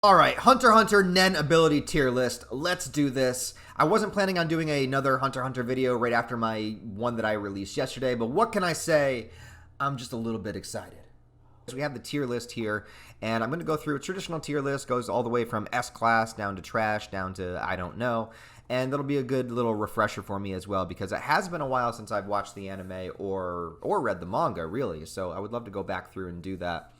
All right, HunterXHunter NEN ability tier list. Let's do this. I wasn't planning on doing another HunterXHunter video right after my one that I released yesterday, but what can I say? I'm just a little bit excited. So we have the tier list here, and I'm going to go through a traditional tier list. Goes all the way from S-class down to trash, down to I don't know. And that'll be a good little refresher for me as well, because it has been a while since I've watched the anime or read the manga, really. So I would love to go back through and do that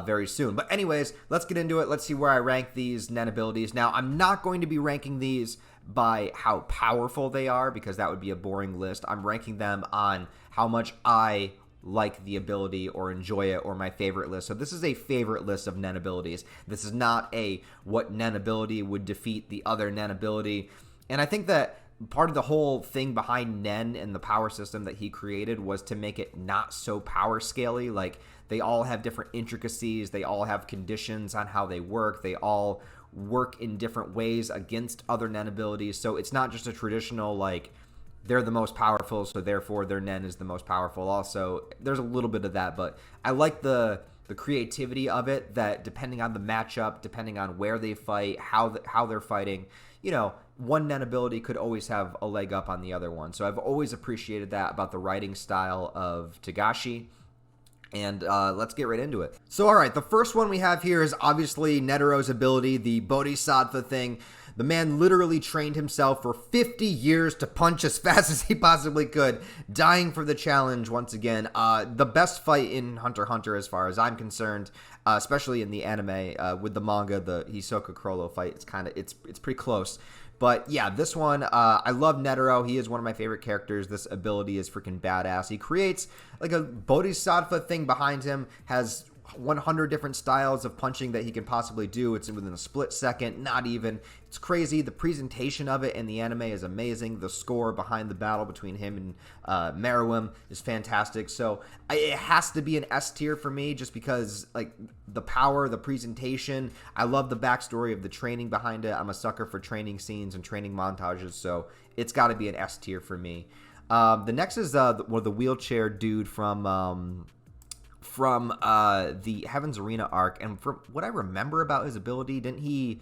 very soon. But anyways, let's get into it. Let's see where I rank these NEN abilities. Now, I'm not going to be ranking these by how powerful they are, because that would be a boring list. I'm ranking them on how much I like the ability or enjoy it, or my favorite list. So this is a favorite list of NEN abilities. This is not a what NEN ability would defeat the other NEN ability. And I think that part of the whole thing behind NEN and the power system that he created was to make it not so power scaly. Like, they all have different intricacies. They all have conditions on how they work. They all work in different ways against other NEN abilities. So it's not just a traditional, like, they're the most powerful, so therefore their NEN is the most powerful also. There's a little bit of that, but I like the creativity of it, that depending on the matchup, depending on where they fight, how they're fighting, you know, one NEN ability could always have a leg up on the other one. So I've always appreciated that about the writing style of Togashi. And let's get right into it. So, all right, the first one we have here is obviously Netero's ability, the Bodhisattva thing. The man literally trained himself for 50 years to punch as fast as he possibly could, dying for the challenge once again. The best fight in HunterXHunter as far as I'm concerned, especially in the anime. With the manga, the Hisoka Chrollo fight, it's pretty close. But yeah, this one, I love Netero. He is one of my favorite characters. This ability is freaking badass. He creates like a Bodhisattva thing behind him, has 100 different styles of punching that he can possibly do. It's within a split second, not even. It's crazy. The presentation of it in the anime is amazing. The score behind the battle between him and Meruem is fantastic. So it has to be an S tier for me, just because, like, the power, the presentation. I love the backstory of the training behind it. I'm a sucker for training scenes and training montages, so it's got to be an S tier for me. The next is the wheelchair dude from the Heaven's Arena arc, and from what I remember about his ability, didn't he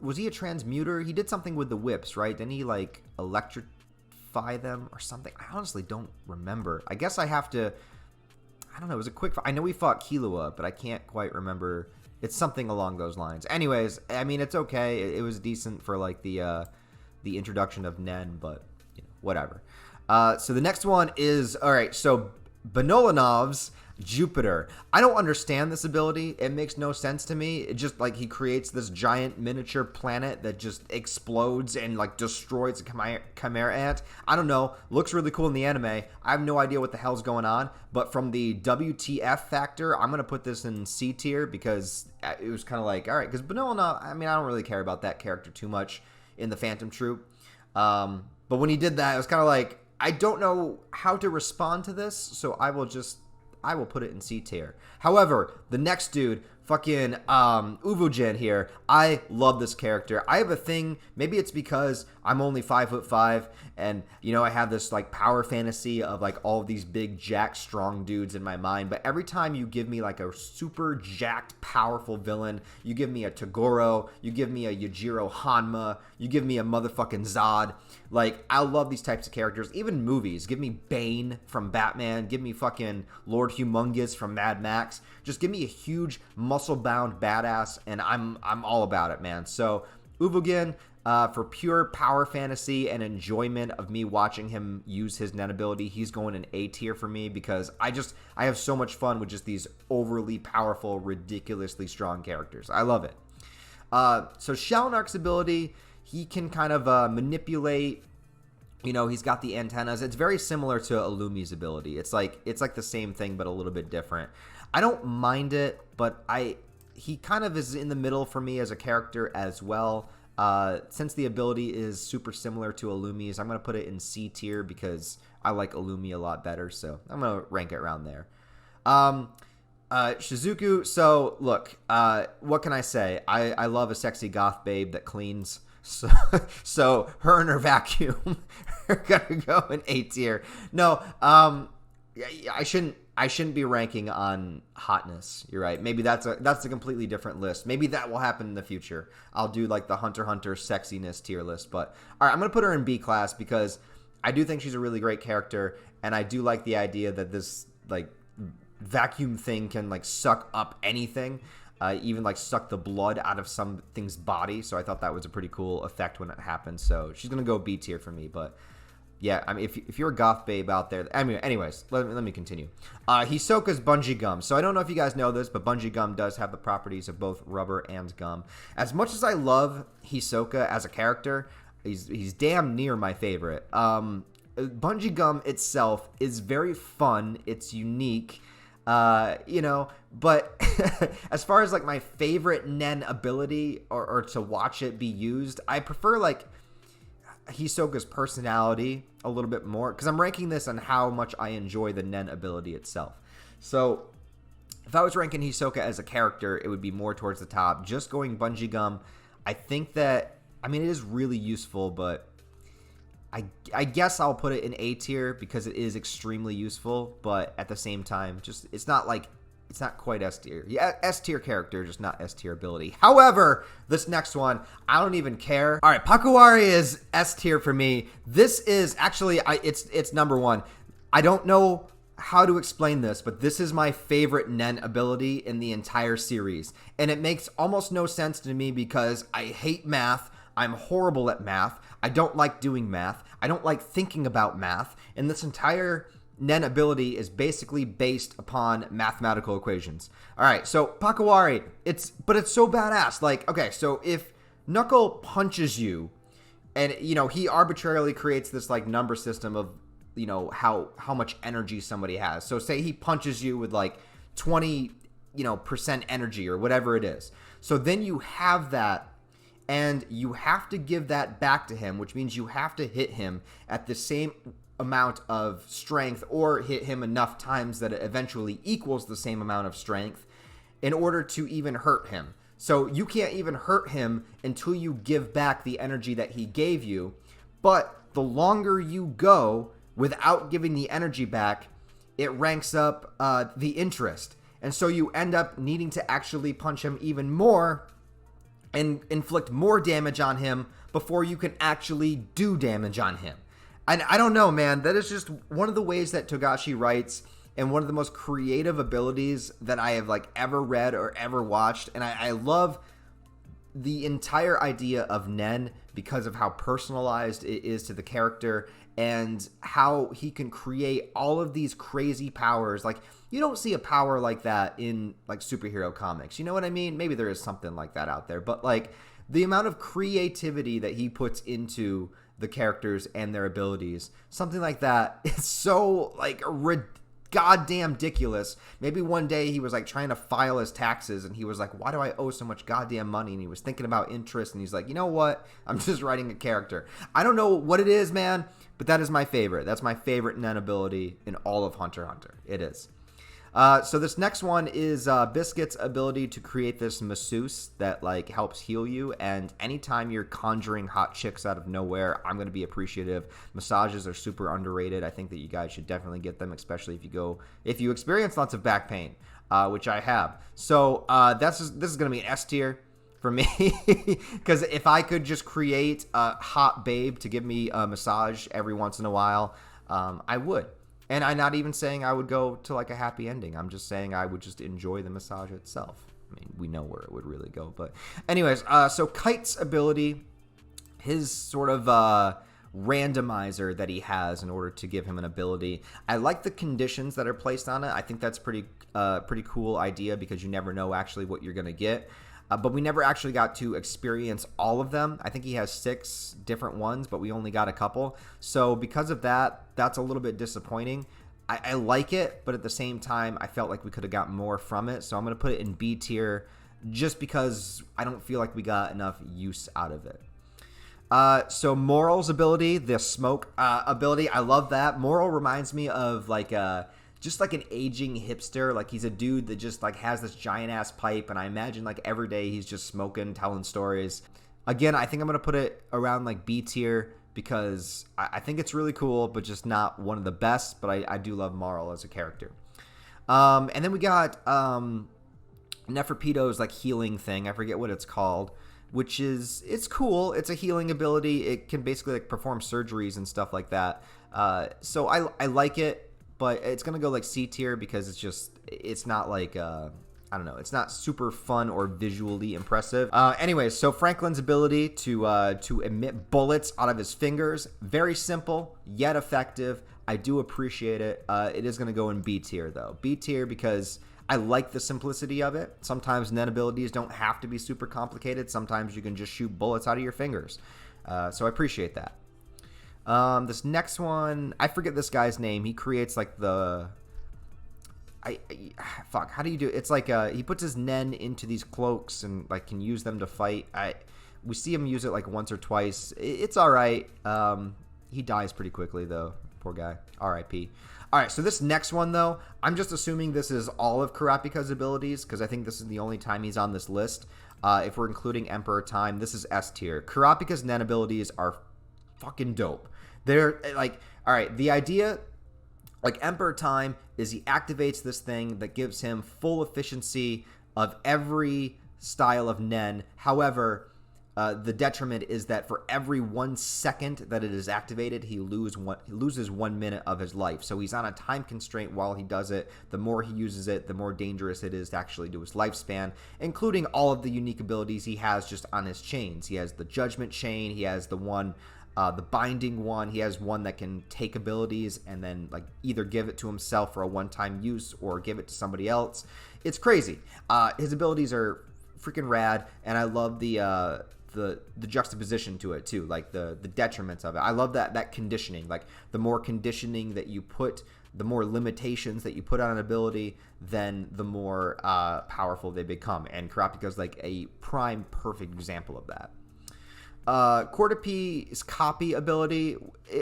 was he a transmuter? He did something with the whips, right? Didn't he, like, electrify them or something? I honestly don't remember. I guess I have to, I don't know, it was a quick, I know he fought Killua, but I can't quite remember. It's something along those lines. Anyways, I mean, it's okay. It was decent for, like, the introduction of NEN, but, you know, whatever. So the next one is, all right, so Benolanov's Jupiter. I don't understand this ability. It makes no sense to me. It just, like, he creates this giant miniature planet that just explodes and, like, destroys a chimera ant. I don't know. Looks really cool in the anime. I have no idea what the hell's going on. But from the WTF factor, I'm going to put this in C tier, because it was kind of like, all right, because Benolanov, I mean, I don't really care about that character too much in the Phantom Troupe. But when he did that, it was kind of like, I don't know how to respond to this, so I will put it in C tier. However, the next dude, fucking Uvugen here, I love this character. I have a thing, maybe it's because I'm only 5'5", and, you know, I have this, like, power fantasy of, like, all of these big, jacked, strong dudes in my mind, but every time you give me, like, a super jacked, powerful villain, you give me a Toguro, you give me a Yujiro Hanma, you give me a motherfucking Zod, like, I love these types of characters. Even movies, give me Bane from Batman, give me fucking Lord Humongous from Mad Max, just give me a huge, muscle-bound badass, and I'm all about it, man. So, Uvugen, for pure power fantasy and enjoyment of me watching him use his NEN ability, he's going in A tier for me, because I have so much fun with just these overly powerful, ridiculously strong characters. I love it. So Shalnark's ability, he can kind of manipulate, you know, he's got the antennas. It's very similar to Illumi's ability. It's like the same thing, but a little bit different. I don't mind it, but he kind of is in the middle for me as a character as well. Since the ability is super similar to Illumi's, I'm going to put it in C tier, because I like Illumi a lot better, so I'm going to rank it around there. Shizuku, so look, what can I say? I love a sexy goth babe that cleans. So her and her vacuum are gonna go in A tier. No, I shouldn't I shouldn't be ranking on hotness. You're right. Maybe that's a completely different list. Maybe that will happen in the future. I'll do like the Hunter x Hunter sexiness tier list. But all right, I'm gonna put her in B class because I do think she's a really great character, and I do like the idea that this like vacuum thing can like suck up anything, even like suck the blood out of something's body. So I thought that was a pretty cool effect when it happened. So she's gonna go B tier for me, but. Yeah, I mean, if you're a goth babe out there... I mean, anyways, let me continue. Hisoka's bungee gum. So I don't know if you guys know this, but bungee gum does have the properties of both rubber and gum. As much as I love Hisoka as a character, he's damn near my favorite. Bungee gum itself is very fun. It's unique, you know, but as far as like my favorite NEN ability or to watch it be used, I prefer like Hisoka's personality a little bit more because I'm ranking this on how much I enjoy the NEN ability itself. So if I was ranking Hisoka as a character, it would be more towards the top. Just going bungee gum, I think that, I mean, it is really useful, but I guess I'll put it in A tier because it is extremely useful, but at the same time, just it's not quite S tier. Yeah, S tier character, just not S tier ability. However, this next one, I don't even care. All right, Pakawari is S tier for me. This is actually, it's number one. I don't know how to explain this, but this is my favorite NEN ability in the entire series. And it makes almost no sense to me because I hate math. I'm horrible at math. I don't like doing math. I don't like thinking about math. And this entire NEN ability is basically based upon mathematical equations. All right, so Pakawari, it's so badass. Like, okay, so if Knuckle punches you, and you know he arbitrarily creates this like number system of you know how much energy somebody has. So say he punches you with like 20 percent energy or whatever it is. So then you have that. And you have to give that back to him, which means you have to hit him at the same amount of strength or hit him enough times that it eventually equals the same amount of strength in order to even hurt him. So you can't even hurt him until you give back the energy that he gave you. But the longer you go without giving the energy back, it ranks up the interest. And so you end up needing to actually punch him even more and inflict more damage on him before you can actually do damage on him. And I don't know, man. That is just one of the ways that Togashi writes and one of the most creative abilities that I have like ever read or ever watched. And I love the entire idea of NEN because of how personalized it is to the character and how he can create all of these crazy powers. Like, you don't see a power like that in like superhero comics. You know what I mean? Maybe there is something like that out there, but like the amount of creativity that he puts into the characters and their abilities, something like that is so like goddamn ridiculous. Maybe one day he was like trying to file his taxes and he was like, why do I owe so much goddamn money? And he was thinking about interest and he's like, you know what? I'm just writing a character. I don't know what it is, man, but that is my favorite. That's my favorite NEN ability in all of Hunter x Hunter. It is. So this next one is Biscuit's ability to create this masseuse that like helps heal you. And anytime you're conjuring hot chicks out of nowhere, I'm going to be appreciative. Massages are super underrated. I think that you guys should definitely get them, especially if you experience lots of back pain, which I have. So this is going to be an S tier for me because if I could just create a hot babe to give me a massage every once in a while, I would. And I'm not even saying I would go to like a happy ending. I'm just saying I would just enjoy the massage itself. I mean, we know where it would really go. But anyways, so Kite's ability, his sort of randomizer that he has in order to give him an ability. I like the conditions that are placed on it. I think that's pretty cool idea because you never know actually what you're going to get. But we never actually got to experience all of them. I think he has 6 different ones, but we only got a couple. So because of that, that's a little bit disappointing. I like it, but at the same time, I felt like we could have got more from it. So I'm going to put it in B tier just because I don't feel like we got enough use out of it. So Moral's ability, the smoke ability, I love that. Moral reminds me of like just like an aging hipster. Like he's a dude that just like has this giant ass pipe, and I imagine like every day he's just smoking, telling stories. Again, I think I'm gonna put it around like B tier because I think it's really cool, but just not one of the best. But I do love Moral as a character. And then we got Neferpito's like healing thing. I forget what it's called, which is, it's cool. It's a healing ability. It can basically like perform surgeries and stuff like that. So I like it, but it's gonna go like C tier because it's not like I don't know, it's not super fun or visually impressive. Anyways, so Franklin's ability to emit bullets out of his fingers, very simple yet effective. I do appreciate it. It is gonna go in B tier though. B tier because I like the simplicity of it. Sometimes NEN abilities don't have to be super complicated. Sometimes you can just shoot bullets out of your fingers. So I appreciate that. This next one, I forget this guy's name. He creates like fuck, how do you do it? It's like he puts his NEN into these cloaks and like can use them to fight. We see him use it like once or twice. It's all right. He dies pretty quickly though. Poor guy. R.I.P. All right, so this next one, though, I'm just assuming this is all of Kurapika's abilities because I think this is the only time he's on this list. If we're including Emperor Time, this is S tier. Kurapika's NEN abilities are fucking dope. They're like, all right, the idea, like Emperor Time, is he activates this thing that gives him full efficiency of every style of NEN. However, the detriment is that for every 1 second that it is activated, he loses 1 minute of his life. So he's on a time constraint while he does it. The more he uses it, the more dangerous it is to actually do his lifespan, including all of the unique abilities he has just on his chains. He has the Judgment Chain. He has the one, the Binding one. He has one that can take abilities and then like either give it to himself for a one-time use or give it to somebody else. It's crazy. His abilities are freaking rad, and I love the juxtaposition to it too, like the detriments of it. I love that conditioning. Like the more conditioning that you put, the more limitations that you put on an ability, then the more powerful they become. And Kurapika is like a prime perfect example of that. Kurapika's copy ability,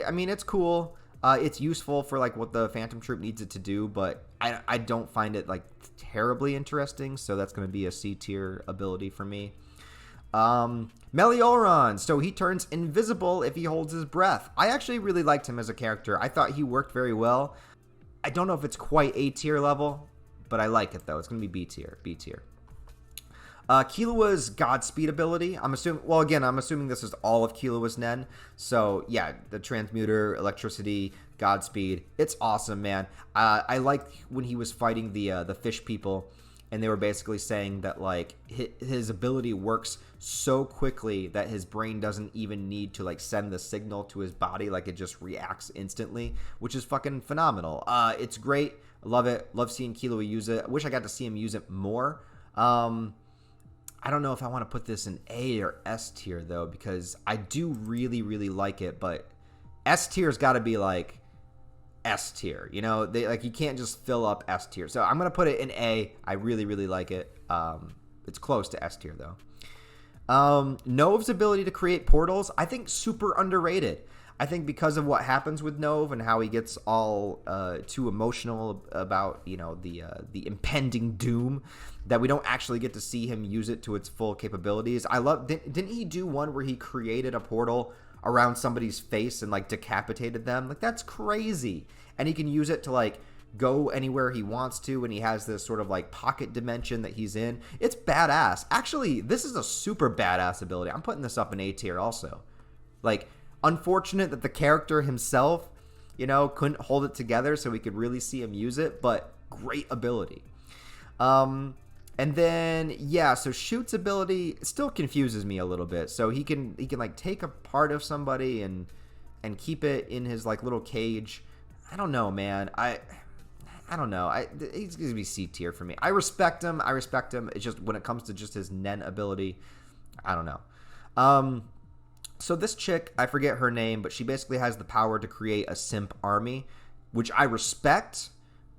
I mean, it's cool. It's useful for like what the Phantom Troupe needs it to do, but I don't find it like terribly interesting. So that's going to be a C tier ability for me. Melioron, so he turns invisible if he holds his breath. I actually really liked him as a character. I thought he worked very well. I don't know if it's quite A tier level, but I like it though. It's gonna be B tier. Killua's Godspeed ability, I'm assuming this is all of Killua's NEN. So yeah, the transmuter, electricity, Godspeed, it's awesome, man. I liked when he was fighting the fish people, and they were basically saying that like his ability works so quickly that his brain doesn't even need to like send the signal to his body. Like it just reacts instantly, which is fucking phenomenal. It's great. I love it. Love seeing Killua use it. I wish I got to see him use it more. I don't know if I want to put this in A or S tier though, because I do really, really like it, but S tier's got to be like S tier, you know, they like, you can't just fill up S tier. So I'm gonna put it in A. I really, really like it. It's close to S tier though. Nove's ability to create portals, I think super underrated. I think because of what happens with Nove and how he gets all too emotional about, you know, the impending doom, that we don't actually get to see him use it to its full capabilities. I love, didn't he do one where he created a portal around somebody's face and like decapitated them? Like that's crazy. And he can use it to like go anywhere he wants to, and he has this sort of like pocket dimension that he's in. It's badass. Actually, this is a super badass ability. I'm putting this up in A tier also. Like, unfortunate that the character himself, you know, couldn't hold it together so we could really see him use it, but great ability. And then, yeah, so Shoot's ability still confuses me a little bit. So he can like take a part of somebody and keep it in his like little cage. I don't know, man. I don't know. He's going to be C tier for me. I respect him. It's just when it comes to just his NEN ability, I don't know. So this chick, I forget her name, but she basically has the power to create a simp army, which I respect.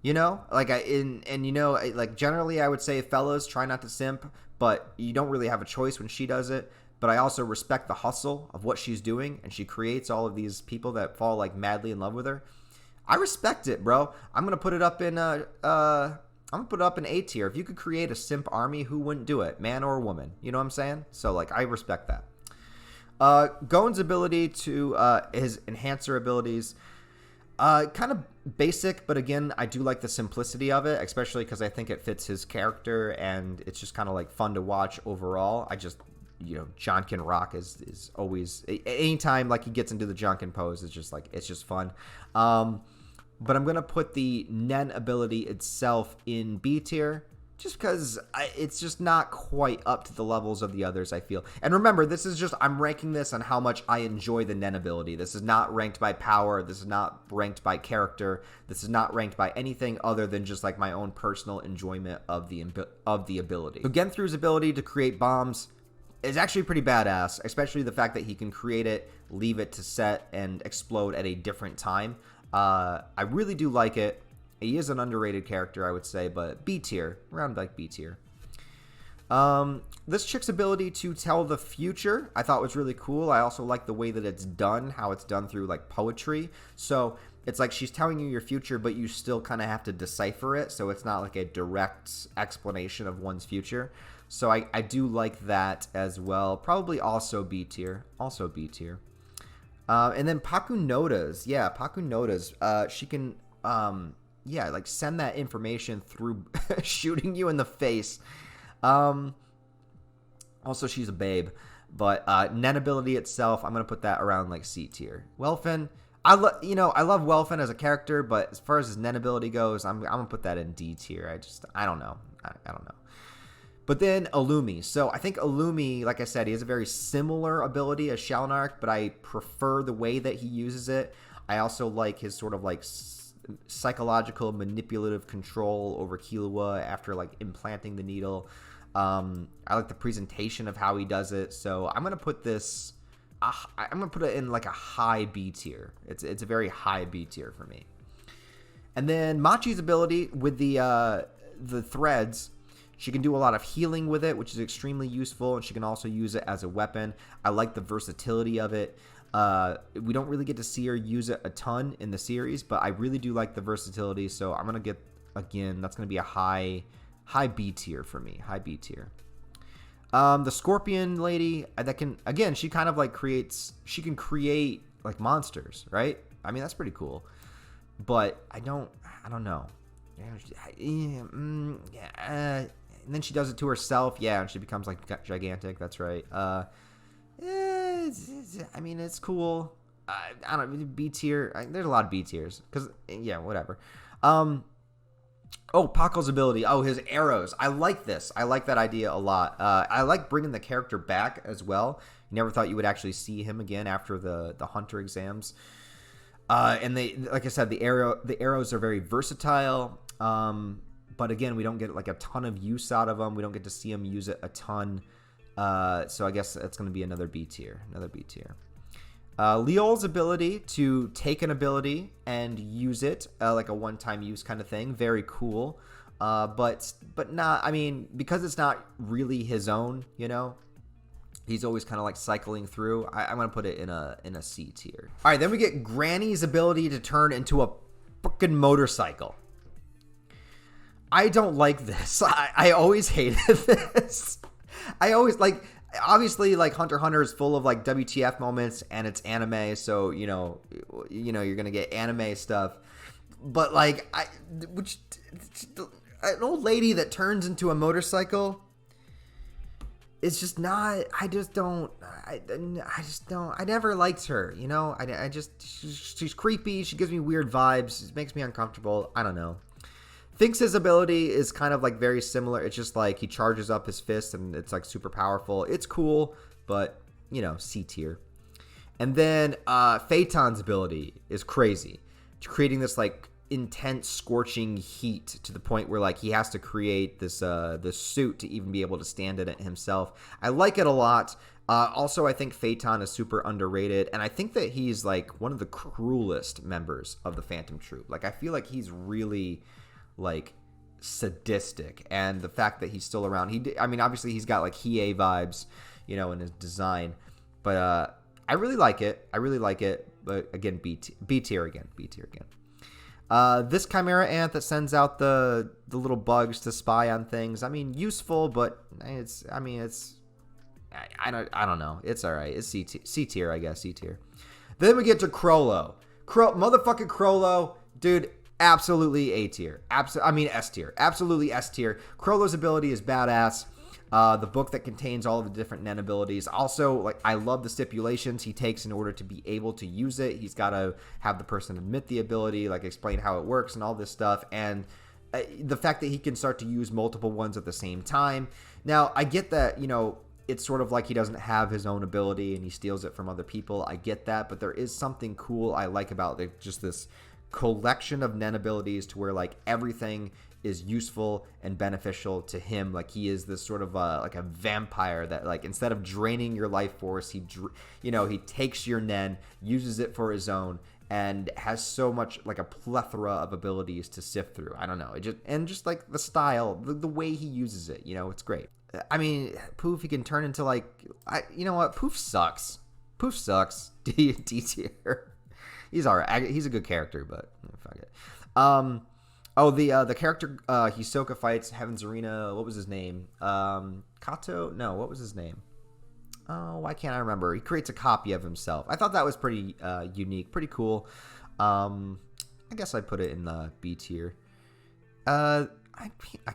You know, like you know, like generally I would say fellas try not to simp, but you don't really have a choice when she does it. But I also respect the hustle of what she's doing, and she creates all of these people that fall like madly in love with her. I respect it, bro. I'm gonna put it up in A tier. If you could create a simp army, who wouldn't do it, man or woman? You know what I'm saying? So like I respect that. Gon's ability to his enhancer abilities. Kind of basic, but again, I do like the simplicity of it, especially because I think it fits his character, and it's just kind of like fun to watch overall. I just, John can rock is always, anytime like he gets into the Jonkin pose, it's just fun. But I'm gonna put the NEN ability itself in B tier, just because it's just not quite up to the levels of the others, I feel. And remember, this is just, I'm ranking this on how much I enjoy the NEN ability. This is not ranked by power. This is not ranked by character. This is not ranked by anything other than just like my own personal enjoyment of the ability. So Genthru's ability to create bombs is actually pretty badass, especially the fact that he can create it, leave it to set, and explode at a different time. I really do like it. He is an underrated character, I would say, but B tier, around like B tier. This chick's ability to tell the future, I thought was really cool. I also like the way that it's done, how it's done through like poetry. So it's like she's telling you your future, but you still kind of have to decipher it. So it's not like a direct explanation of one's future. So I do like that as well. Probably also B tier. Also B tier. And then Pakunoda's. Yeah, Pakunoda's. She can... like send that information through shooting you in the face. Also, she's a babe, but NEN ability itself, I'm gonna put that around like C tier. Welfin, I love Welfin as a character, but as far as his NEN ability goes, I'm gonna put that in D tier. I don't know. I don't know. But then Illumi. So I think Illumi, like I said, he has a very similar ability as Shalnark, but I prefer the way that he uses it. I also like his sort of like psychological manipulative control over Killua after like implanting the needle. I like the presentation of how he does it, so I'm gonna put this I'm gonna put it in like a high B tier. It's a very high B tier for me. And then Machi's ability with the threads, she can do a lot of healing with it, which is extremely useful, and she can also use it as a weapon. I like the versatility of it. We don't really get to see her use it a ton in the series, but I really do like the versatility, so I'm gonna get, again, that's gonna be a high B tier for me. High B tier. The Scorpion lady, that can, again, she kind of like she can create like monsters, right? I mean, that's pretty cool, but I don't know. And then she does it to herself, yeah, and she becomes like gigantic. That's right. I mean, it's cool. I don't know, B tier. There's a lot of B tiers because, yeah, whatever. Oh, Paco's ability. Oh, his arrows. I like this. I like that idea a lot. I like bringing the character back as well. You never thought you would actually see him again after the hunter exams. And they, like I said, the arrows are very versatile. But again, we don't get like a ton of use out of them. We don't get to see him use it a ton. So I guess it's going to be another B tier. Another B tier. Leol's ability to take an ability and use it, like a one-time use kind of thing. Very cool. But not, I mean, because it's not really his own, you know, he's always kind of like cycling through. I'm going to put it in a C tier. All right, then we get Granny's ability to turn into a fucking motorcycle. I don't like this. I always hated this. I always, like, obviously, like, Hunter x Hunter is full of, like, WTF moments, and it's anime, so, you know, you're gonna get anime stuff. But, like, an old lady that turns into a motorcycle, it's just not, I never liked her, you know? She's creepy, she gives me weird vibes, it makes me uncomfortable, I don't know. Finks' ability is kind of like very similar. It's just like he charges up his fist and it's like super powerful. It's cool, but, you know, C tier. And then Phaeton's ability is crazy. It's creating this like intense scorching heat to the point where like he has to create this suit to even be able to stand in it himself. I like it a lot. Also, I think Phaeton is super underrated, and I think that he's like one of the cruelest members of the Phantom Troupe. Like, I feel like he's really like sadistic, and the fact that he's still around, I mean, obviously he's got like Hiei vibes, you know, in his design, but I really like it, but again, B tier again. This Chimera Ant that sends out the little bugs to spy on things, I mean, useful, but I don't know, it's all right. It's C tier, I guess. C tier. Then we get to Crollo. Motherfucking Crollo, dude. Absolutely A tier. I mean S tier. Absolutely S tier. Chrollo's ability is badass. The book that contains all of the different NEN abilities. Also, like, I love the stipulations he takes in order to be able to use it. He's got to have the person admit the ability, like explain how it works and all this stuff. And the fact that he can start to use multiple ones at the same time. Now, I get that, you know, it's sort of like he doesn't have his own ability and he steals it from other people. I get that, but there is something cool I like about just this collection of NEN abilities to where, like, everything is useful and beneficial to him. Like, he is this sort of like a vampire that, like, instead of draining your life force, he takes your NEN, uses it for his own, and has so much, like, a plethora of abilities to sift through. I don't know. Just like the style, the way he uses it, you know, it's great. I mean, Poof, he can turn into, like, you know what? Poof sucks. Poof sucks. D tier. He's all right. He's a good character, but fuck it. The character Hisoka fights Heaven's Arena. What was his name? Kato? No, what was his name? Oh, why can't I remember? He creates a copy of himself. I thought that was pretty unique, pretty cool. I guess I'd put it in the B tier. I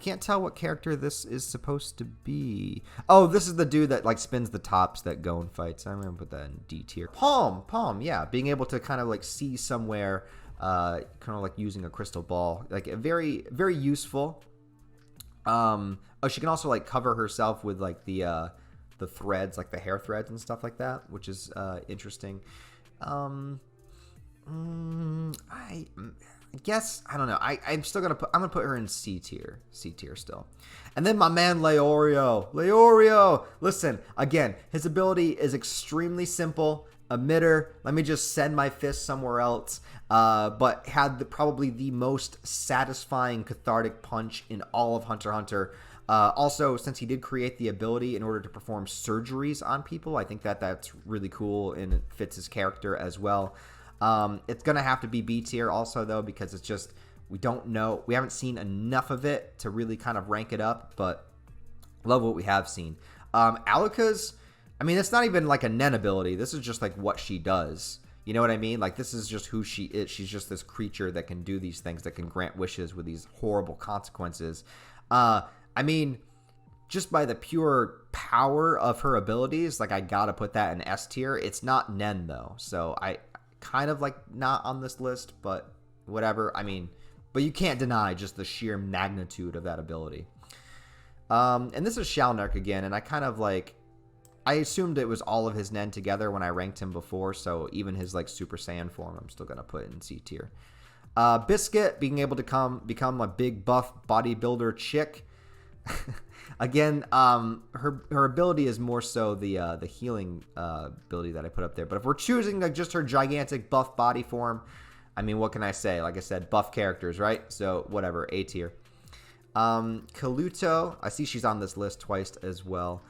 can't tell what character this is supposed to be. Oh, this is the dude that, like, spins the tops that Gon fights. I'm gonna put that in D tier. Palm, yeah, being able to kind of, like, see somewhere, kind of like using a crystal ball, like, a very, very useful. She can also, like, cover herself with, like, the threads, like the hair threads and stuff like that, which is interesting. I guess, I don't know. I'm still gonna put her in C tier still. And then my man Leorio. Listen, again, his ability is extremely simple. Emitter. Let me just send my fist somewhere else. But had probably the most satisfying cathartic punch in all of Hunter x Hunter. Also, since he did create the ability in order to perform surgeries on people, I think that's really cool and it fits his character as well. It's going to have to be B tier also, though, because it's just, we don't know. We haven't seen enough of it to really kind of rank it up, but love what we have seen. Alika's, I mean, it's not even like a NEN ability. This is just like what she does. You know what I mean? Like, this is just who she is. She's just this creature that can do these things, that can grant wishes with these horrible consequences. I mean, just by the pure power of her abilities, like, I gotta put that in S tier. It's not NEN, though, so I kind of, like, not on this list, but whatever. I mean, but you can't deny just the sheer magnitude of that ability. And this is Shalnark again, and I kind of, like, I assumed it was all of his NEN together when I ranked him before, so even his, like, Super Saiyan form, I'm still gonna put in C tier. Biscuit, being able to become a big buff bodybuilder chick. Again, her ability is more so the healing ability that I put up there. But if we're choosing, like, just her gigantic buff body form, I mean, what can I say? Like I said, buff characters, right? So whatever, A tier. Kaluto, I see she's on this list twice as well,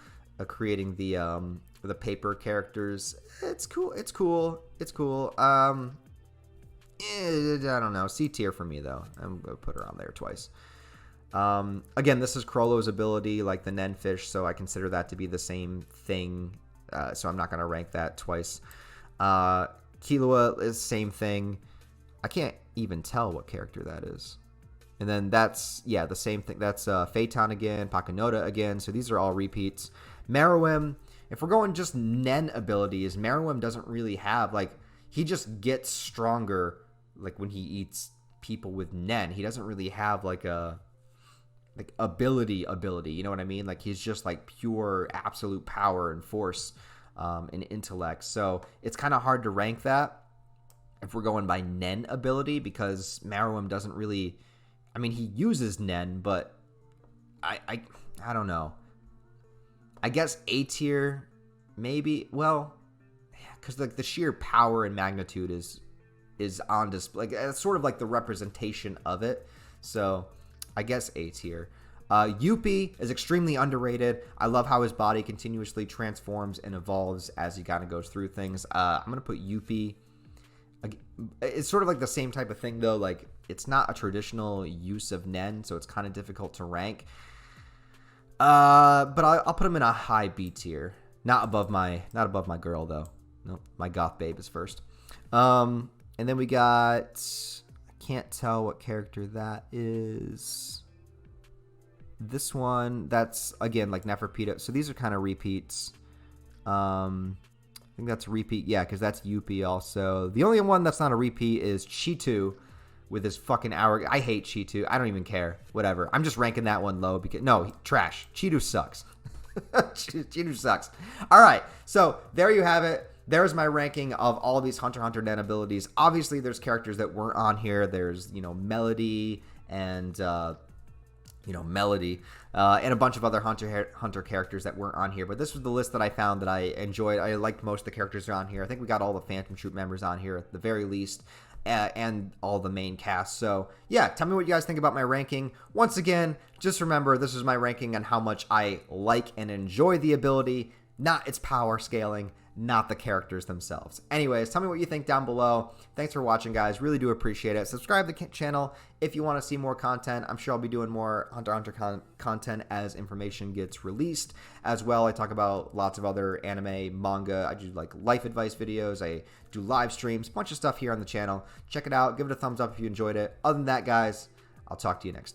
creating the paper characters. It's cool. I don't know. C tier for me, though. I'm gonna put her on there twice. Again, this is Chrollo's ability, like the NEN fish, so I consider that to be the same thing, so I'm not going to rank that twice. Killua is the same thing. I can't even tell what character that is. And then that's, yeah, the same thing. That's Phaeton again, Pakanoda again, so these are all repeats. Meruem, if we're going just NEN abilities, Meruem doesn't really have, like, he just gets stronger, like, when he eats people with NEN. He doesn't really have, like, a ability, you know what I mean? Like, he's just, like, pure absolute power and force and intellect. So it's kind of hard to rank that if we're going by NEN ability, because Meruem doesn't really, I mean, he uses NEN, but I don't know. I guess A tier, maybe. Well, because, like, the sheer power and magnitude is on display. Like, it's sort of like the representation of it. So I guess A tier. Yuppie is extremely underrated. I love how his body continuously transforms and evolves as he kind of goes through things. I'm going to put Yuppie. It's sort of like the same type of thing, though. Like, it's not a traditional use of NEN, so it's kind of difficult to rank. But I'll put him in a high B tier. Not above my girl, though. Nope, my goth babe is first. And then we got, I can't tell what character that is. This one, that's, again, like Neferpita. So these are kind of repeats. I think that's a repeat. Yeah, because that's Yuppie also. The only one that's not a repeat is Cheetu with his fucking hour. I hate Cheetu. I don't even care. Whatever. I'm just ranking that one low because, no, trash. Cheetu sucks. Cheetu sucks. All right. So there you have it. There's my ranking of all of these Hunter x Hunter NEN abilities. Obviously, there's characters that weren't on here. There's, Melody and, Melody, and a bunch of other Hunter characters that weren't on here. But this was the list that I found that I enjoyed. I liked most of the characters that are on here. I think we got all the Phantom Troupe members on here at the very least, and all the main cast. So, yeah, tell me what you guys think about my ranking. Once again, just remember, this is my ranking on how much I like and enjoy the ability, not its power scaling, not the characters themselves. Anyways, tell me what you think down below. Thanks for watching, guys. Really do appreciate it. Subscribe to the channel if you want to see more content. I'm sure I'll be doing more Hunter x Hunter content as information gets released. As well, I talk about lots of other anime, manga. I do like life advice videos. I do live streams, bunch of stuff here on the channel. Check it out. Give it a thumbs up if you enjoyed it. Other than that, guys, I'll talk to you next time.